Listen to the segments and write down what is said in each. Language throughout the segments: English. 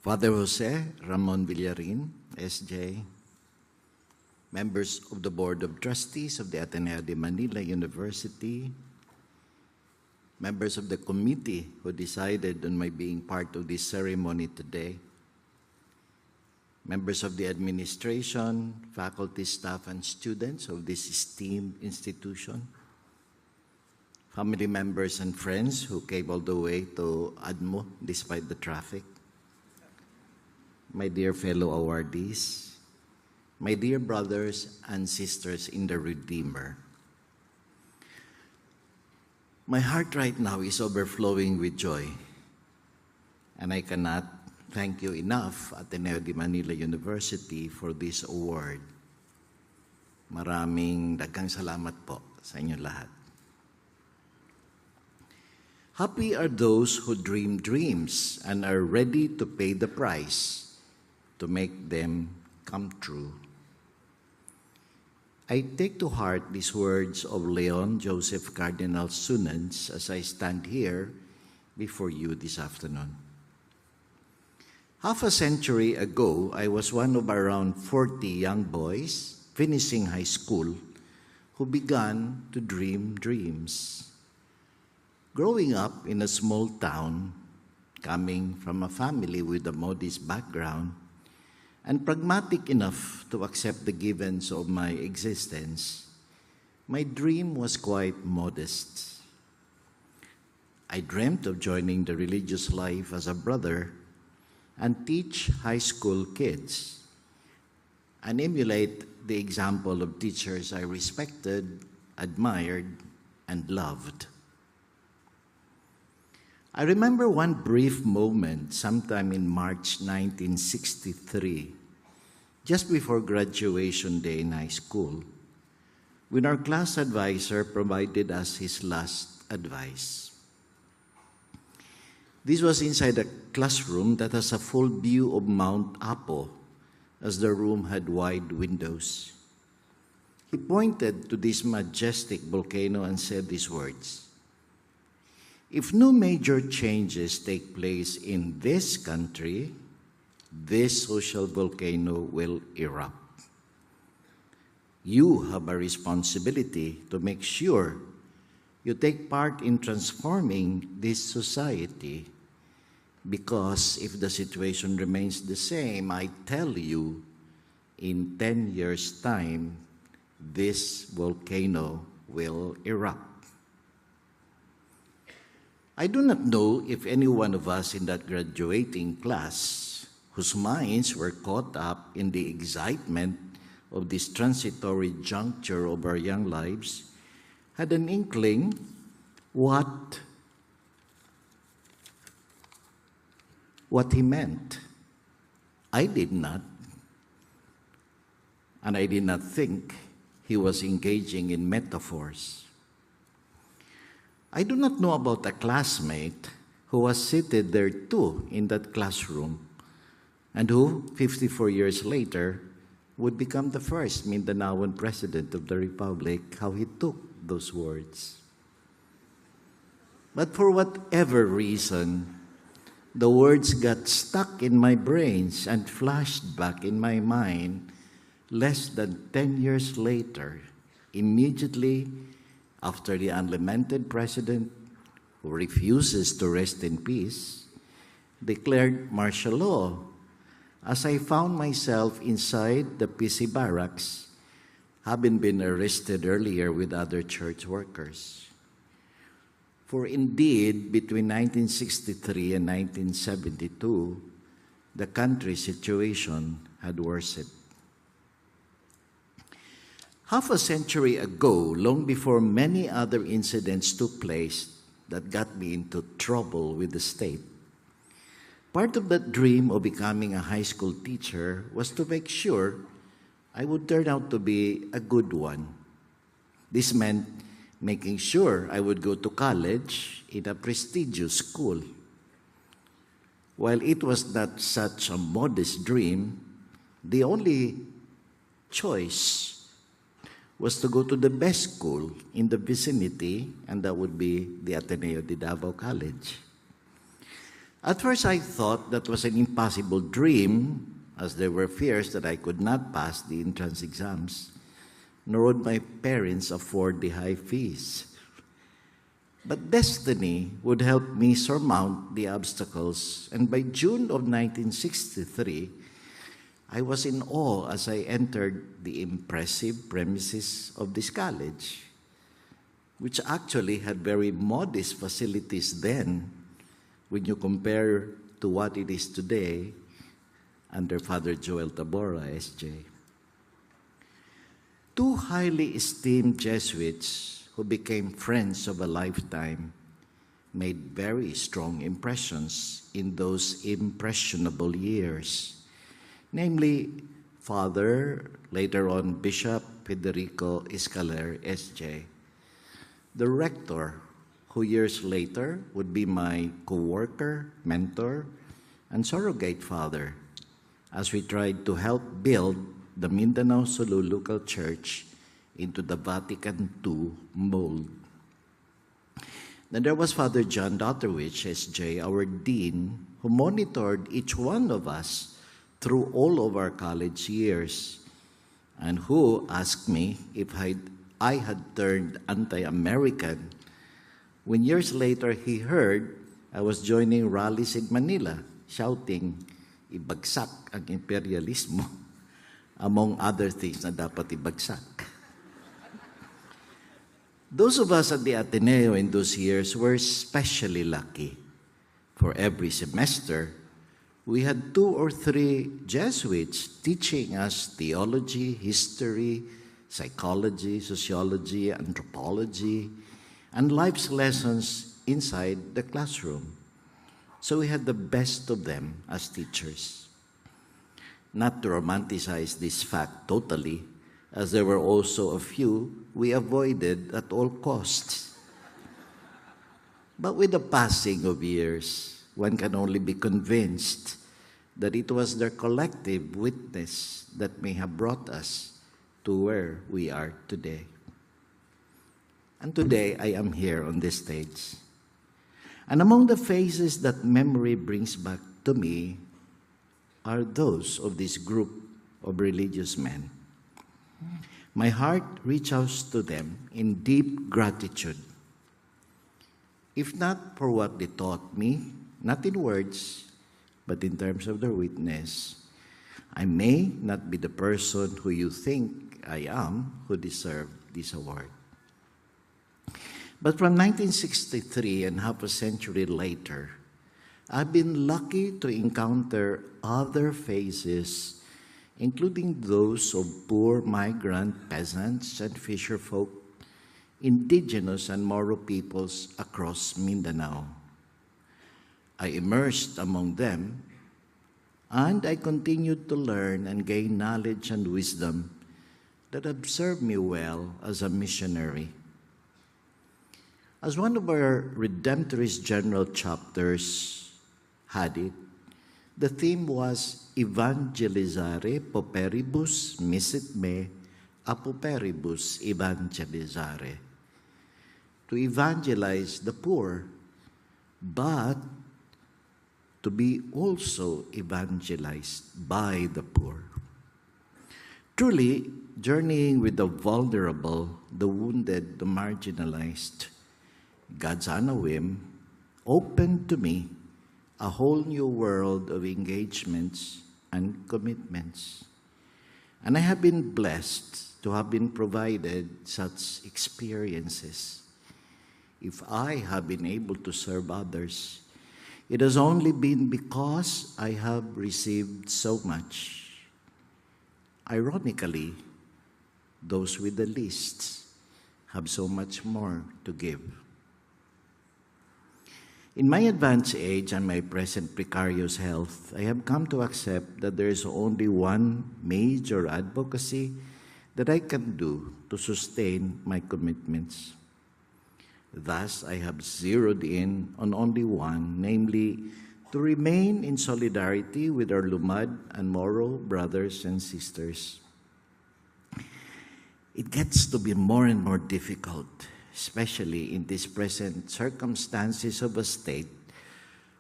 Father Jose Ramon Villarin, SJ, members of the Board of Trustees of the Ateneo de Manila University, members of the committee who decided on my being part of this ceremony today, members of the administration, faculty, staff, and students of this esteemed institution, family members and friends who came all the way to ADMO despite the traffic, my dear fellow awardees, my dear brothers and sisters in the Redeemer. My heart right now is overflowing with joy, and I cannot thank you enough, Ateneo de Manila University, for this award. Maraming daghang salamat po sa inyo lahat. Happy are those who dream dreams and are ready to pay the price to make them come true. I take to heart these words of Leon Joseph Cardinal Sunens as I stand here before you this afternoon. Half a century ago, I was one of around 40 young boys finishing high school who began to dream dreams. Growing up in a small town, coming from a family with a modest background, and pragmatic enough to accept the givens of my existence, my dream was quite modest. I dreamt of joining the religious life as a brother and teach high school kids and emulate the example of teachers I respected, admired, and loved. I remember one brief moment sometime in March 1963, just before graduation day in high school, when our class advisor provided us his last advice. This was inside a classroom that has a full view of Mount Apo, as the room had wide windows. He pointed to this majestic volcano and said these words: "If no major changes take place in this country, this social volcano will erupt. You have a responsibility to make sure you take part in transforming this society, because if the situation remains the same, I tell you, in 10 years' time, this volcano will erupt." I do not know if any one of us in that graduating class, whose minds were caught up in the excitement of this transitory juncture of our young lives, had an inkling what he meant. I did not, and I did not think he was engaging in metaphors. I do not know about a classmate who was seated there too in that classroom and who, 54 years later, would become the first Mindanaoan President of the Republic, how he took those words. But for whatever reason, the words got stuck in my brains and flashed back in my mind less than 10 years later, immediately after the unlamented president, who refuses to rest in peace, declared martial law, as I found myself inside the PC barracks, having been arrested earlier with other church workers. For indeed, between 1963 and 1972, the country's situation had worsened. Half a century ago, long before many other incidents took place that got me into trouble with the state, part of that dream of becoming a high school teacher was to make sure I would turn out to be a good one. This meant making sure I would go to college in a prestigious school. While it was not such a modest dream, the only choice was to go to the best school in the vicinity, and that would be the Ateneo de Davao College. At first, I thought that was an impossible dream, as there were fears that I could not pass the entrance exams, nor would my parents afford the high fees. But destiny would help me surmount the obstacles, and by June of 1963, I was in awe as I entered the impressive premises of this college, which actually had very modest facilities then when you compare to what it is today under Father Joel Tabora, SJ. Two highly esteemed Jesuits who became friends of a lifetime made very strong impressions in those impressionable years, namely Father, later on Bishop Federico Escaler, SJ, the rector, who years later would be my co-worker, mentor, and surrogate father, as we tried to help build the Mindanao Sulu local church into the Vatican II mold. Then there was Father John Dotterwich, SJ, our dean, who monitored each one of us through all of our college years, and who asked me if I had turned anti-American when years later he heard I was joining rallies in Manila, shouting, "Ibagsak ang imperialismo," among other things na dapat ibagsak. Those of us at the Ateneo in those years were especially lucky. For every semester, we had 2 or 3 Jesuits teaching us theology, history, psychology, sociology, anthropology, and life's lessons inside the classroom. So we had the best of them as teachers. Not to romanticize this fact totally, as there were also a few we avoided at all costs. But with the passing of years, one can only be convinced that it was their collective witness that may have brought us to where we are today. And today, I am here on this stage. And among the faces that memory brings back to me are those of this group of religious men. My heart reaches out to them in deep gratitude, if not for what they taught me, not in words, but in terms of their witness. I may not be the person who you think I am who deserved this award. But from 1963 and half a century later, I've been lucky to encounter other faces, including those of poor migrant peasants and fisherfolk, indigenous and Moro peoples across Mindanao. I immersed among them, and I continued to learn and gain knowledge and wisdom that have served me well as a missionary. As one of our Redemptorist General chapters had it, the theme was Evangelizare Pauperibus misit me, a pauperibus evangelizare. To evangelize the poor, but to be also evangelized by the poor. Truly, journeying with the vulnerable, the wounded, the marginalized, God's Anawim opened to me a whole new world of engagements and commitments. And I have been blessed to have been provided such experiences. If I have been able to serve others, it has only been because I have received so much. Ironically, those with the least have so much more to give. In my advanced age and my present precarious health, I have come to accept that there is only one major advocacy that I can do to sustain my commitments. Thus, I have zeroed in on only one, namely, to remain in solidarity with our Lumad and Moro brothers and sisters. It gets to be more and more difficult, especially in these present circumstances of a state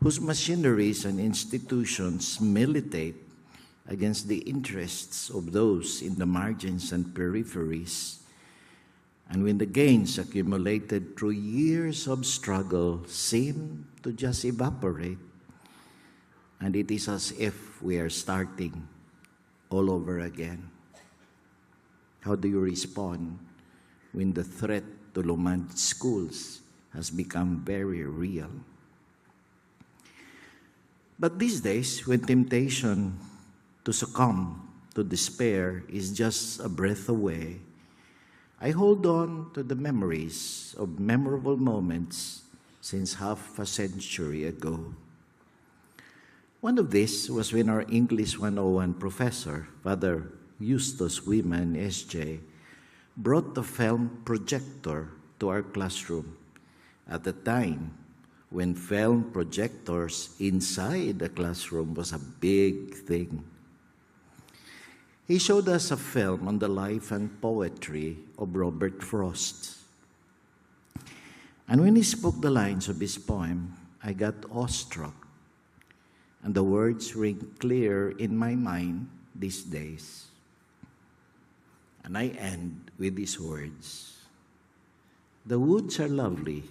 whose machineries and institutions militate against the interests of those in the margins and peripheries, and when the gains accumulated through years of struggle seem to just evaporate, and it is as if we are starting all over again. How do you respond when the threat to Lumad schools has become very real? But these days, when temptation to succumb to despair is just a breath away, I hold on to the memories of memorable moments since half a century ago. One of these was when our English 101 professor, Father Eustace Wiman, SJ, brought the film projector to our classroom at the time when film projectors inside the classroom was a big thing. He showed us a film on the life and poetry of Robert Frost. And when he spoke the lines of his poem, I got awestruck, and the words ring clear in my mind these days. And I end with these words: "The woods are lovely,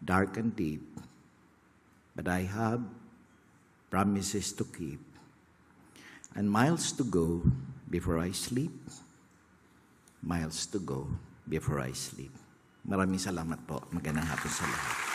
dark and deep, but I have promises to keep, and miles to go before I sleep, miles to go before I sleep." Maraming salamat po. Magandang hapon sa lahat.